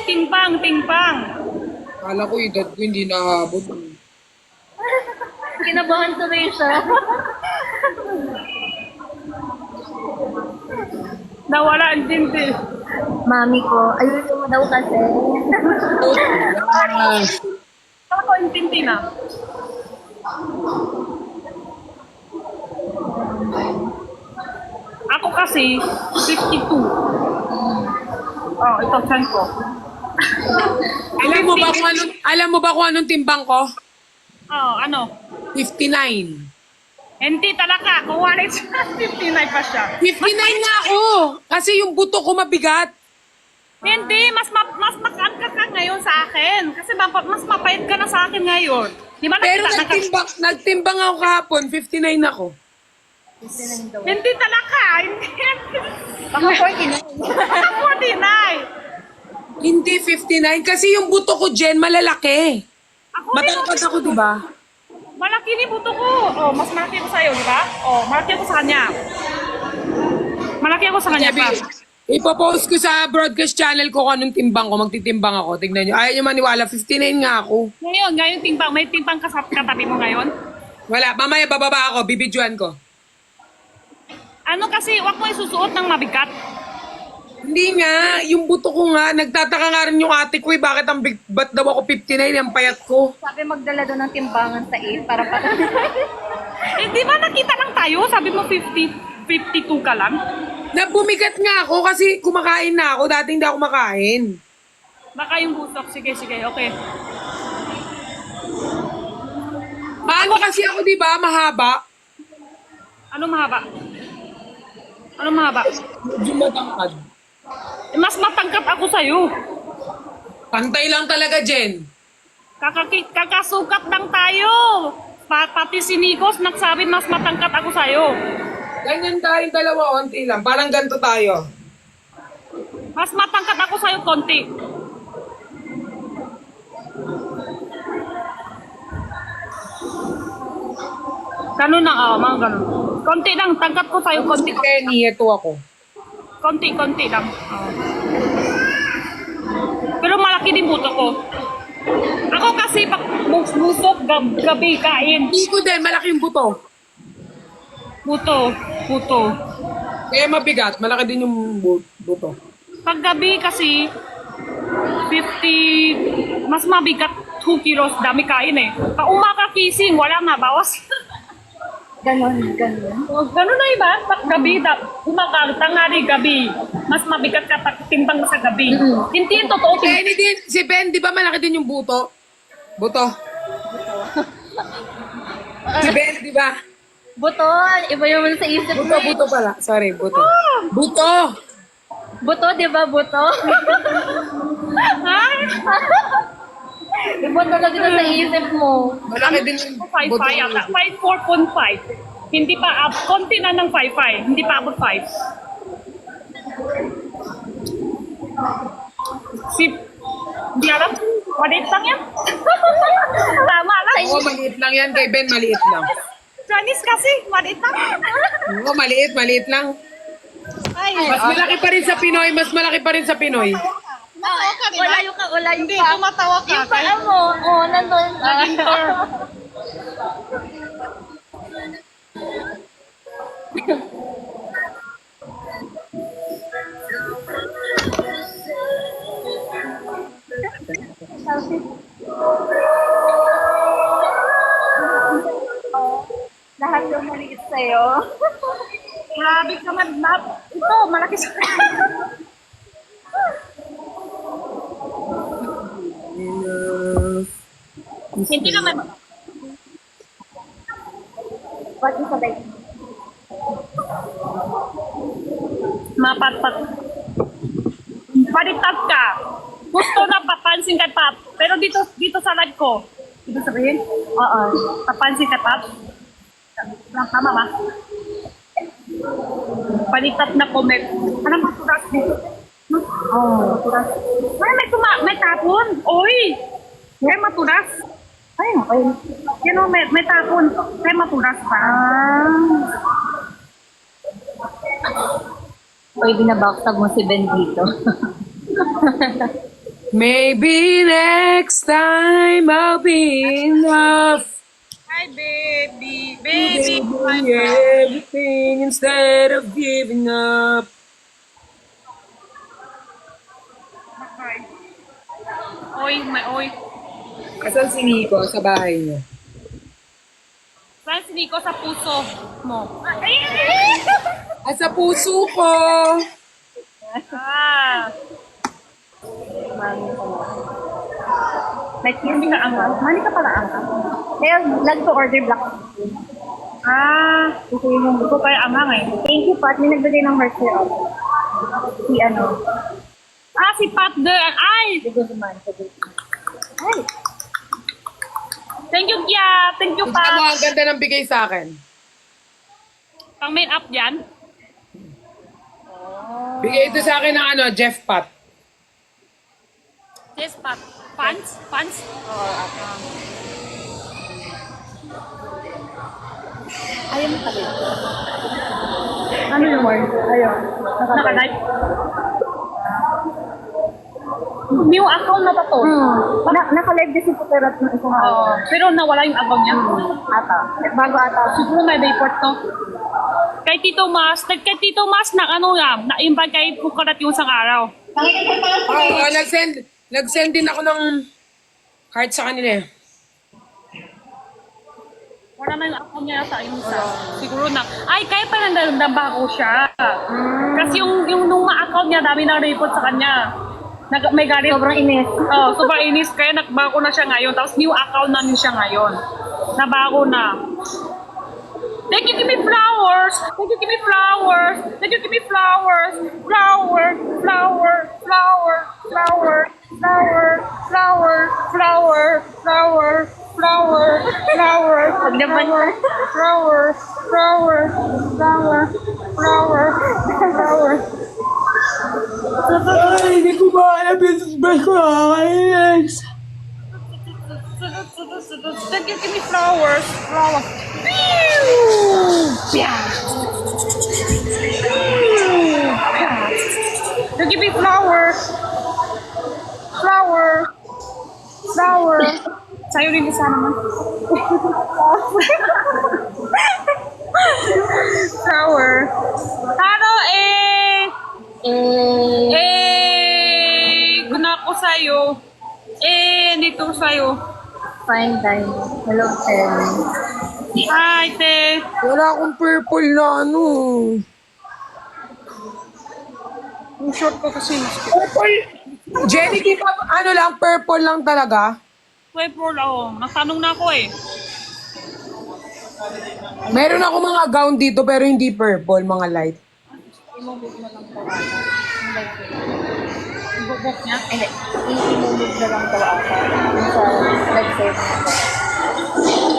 Timbang, timbang. Kala ko edad ko hindi nahabot. Kinabahan tuloy siya. Nawala ang tindi. Mami ko, ayusin mo daw kasi. Ah, Ako ang tindi na. Ako kasi, 52. Oh, ito, chan ko. alam mo ba kung anong timbang ko? Oh, ano? 59. Hindi talaga. Kung wala siya, 59 pa siya. 59 nga ako! Kasi yung buto ko mabigat. Hindi, mas makangka ka ngayon sa akin. Kasi mas mapait ka na sa akin ngayon. Di ba Pero nakita? nagtimbang ako kahapon, 59 ako. Hindi talaga. Hindi. Baka 49. Baka 49. Hindi 59 kasi yung buto ko, Jen, malalaki. Ako rin. Matangkad ako, di ba? Malaki ni buto ko. Oh, mas malaki ako sa'yo, di ba? Oh, malaki ako sa kanya. Malaki ako sa kanya pa. Ipopost ko sa broadcast channel ko kung anong timbang ko. Magtitimbang ako. Tignan nyo. Ayaw nyo maniwala. 59 nga ako. Ngayon timbang. May timbang katabi mo ngayon? Wala. Mamaya bababa ako. Bibidyoan ko. Ano kasi, wag mo isusuot ng mabigat. Hindi nga. Yung buto ko nga. Nagtataka nga rin yung ate ko eh. Bakit ang big... Ba't daw ako 59? Ang payat ko. Sabi magdala doon ng timbangan sa 8 para pa. Eh, di ba nakita lang tayo? Sabi mo 52 ka lang? Nabumigat nga ako kasi kumakain na ako. Dati hindi ako makain. Baka yung busok. Sige, okay. Paano kasi ako, di ba? Mahaba. Ano mahaba? Ano mahaba? Medyo matangkad. Eh, mas matangkap ako sa'yo. Pantay lang talaga, Jen. Kakasukat lang tayo. Pati si Nikos nagsabi mas matangkap ako sa'yo. Ganyan tayong dalawa, onti lang. Parang ganito tayo. Mas matangkap ako sa'yo, konti. Ganun na, mga ganun. Konti lang, tangkap ko sa'yo, konti. Penny, ito ako. Konti lang. Pero malaki din buto ko. Ako kasi pag busok, gabi kain. Hindi ko din, malaki yung buto. Buto. Kaya mabigat, malaki din yung buto. Pag gabi kasi, 50, mas mabigat 2 kilos, dami kain eh. Pag umaga kising, wala na, bawas. Ganon. Ganun na iba, pag gabi, umaga, tanghali, gabi, mas mabigat ka pag timbang mo sa gabi. Hindi totoo. Penny din, si Ben, di ba malaki din yung buto? Buto. Si Ben, di ba? Buto, iba yung sa isip mo. Buto pala. Sorry, buto. Buto! Buto, di ba buto? Ha? Iba talaga na sa isip mo. Malaki din yung 5'5 buto. yata. 4.5. Hindi pa up. Konti na ng 5'5. Hindi pa abot 5. Hindi alam. Maliit lang yan. Tama lang. Oo, maliit lang yan. Kay Ben, maliit lang. Chinese kasi. Maliit lang. Oo, maliit lang. Ay. Mas malaki pa rin sa Pinoy, mas malaki pa rin sa Pinoy. Tumatawa ka, di ba? Ulayo Hindi, ka. tumatawa ka. Yung paa mo, nandun. Nag-inter. Lahat yung maliit sa'yo. Grabe ka man. Ito, malaki sa Hindi naman. What is it? Mapatpat. Baliktad ka. Gusto na papansin ka pa. Pero dito sa live ko. Dito sabihin? Oo. Papansin ka pa. Tama ba? Baliktad na comment. Anong maturas dito? Oh, maturas. Ay, may tapon. Oy! May maturas. Ay, okay. Yan o, may tapon. May maturas pa. Pwede na backstab mo si Ben dito. Maybe next time I'll be enough. Hi, baby. Baby, Baby. My everything instead of giving up. Hi. Oy, may oy. Asan si Nico? Sa bahay niya. Saan si Nico sa puso mo? At sa puso ko. Ah. Hindi ka angal? Mani ka pala angal? Kaya nag-order black. Ah. Hindi ko kaya angang eh. Thank you, Pat. May nagbigay ng heart share ako. Si ano? Ah, si Pat girl. Ay! The good man. Ay! Thank you, Kia. Thank you, Tignan mo, Pat. ang ganda ng bigay sa akin. Pang made up yan. Bigay ito sa akin ng ano, Jeff Pat. Yes, Pat. Pants? Pants? Ayaw mo pala. Ano yung word? Ayaw. Naka-live? New account na ba to? Naka-live din si Puterat ng isang Oo. araw. Pero nawala yung account niya. Ata. Bago ata. Siguro may report to. Kay Tito Mas, na ano yan, na-invite kay Pukarat yung isang araw. Oo, nag-send din ako ng heart sa kanila eh. Wala na yung account niya sa yung sa. Siguro na. Ay, kaya pa nandamba ko siya. Kasi yung nung account niya, dami na report sa kanya. May galit. Sobrang inis. Oh, sobrang inis. Kaya nagbago na siya ngayon. Tapos new account na din siya ngayon. Nabago na. Thank you, give me flowers. Thank you, give me flowers. Thank you, give me flowers. Flower, flower, flower, flower, flower, flower, flower, flower, flower, flower, Paglaban mo. flower, flower, flower, flower, flower. Ay, hindi ko ba alam yung susbel ko nakakainis. Thank you, give me flowers. Flowers. Pew! Yeah. You give me flowers. Flower. Flower. Sa'yo rin isa naman. Flower. Taro guna ko sa'yo. Dito sa'yo. Fine time. Hello, Ted. Hi, te. Wala akong purple na ano. Yung short ko kasi. Purple? Jenny, di ba ano lang, purple lang talaga? Wait, bro, ako. Nagtanong na ako eh. Meron ako mga gown dito pero hindi purple, mga light. Ibubok niya. Hindi. I-move na lang daw ata. Yung sa nag-save na.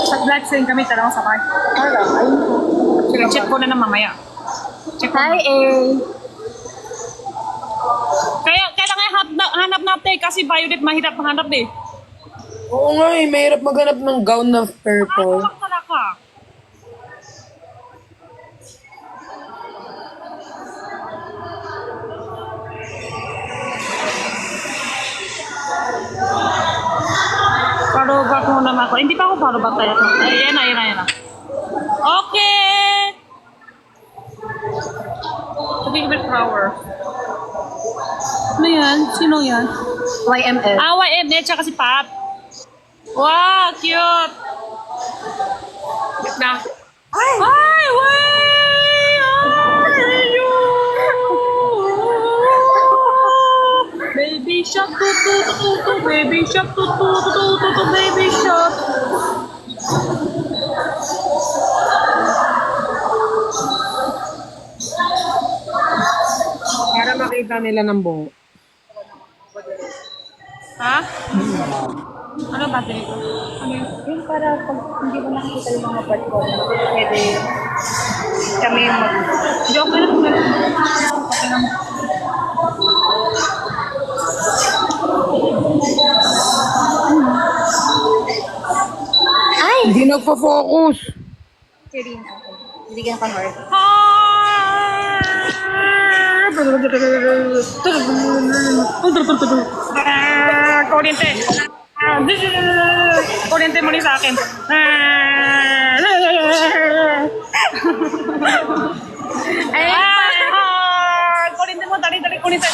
Sa blood stream kami talagang sabay. Parang, ayun po. Sige, check ko na na mamaya. Check ko. Hi, Kaya kailangan hanap natin kasi violet mahirap hanap eh. Oo nga eh, mahirap maghanap ng gown na Ano purple. lang talaga? Parubat mo naman ako. Hindi pa ako parubat tayo. Ayan na. Okay! Sabi ko may flower. Ano yan? Sino yan? YML. Ah, YML tsaka si Pat. Wow, cute! Na, Ay, where are you? Baby shark, tu, baby shark, tu, baby shark. para makita nila ng buo. Ha? Ano ba dito? Ano yun? Yung para pag hindi mo nakikita yung mga part ko, pwede kami yung mag... Joke na lang. Ay! Hindi nagpa-focus. Serene ako. Hindi ka heart. Ah! Kuryente. Kuryente mo rin sa akin. Kuryente mo, dali, kuryente.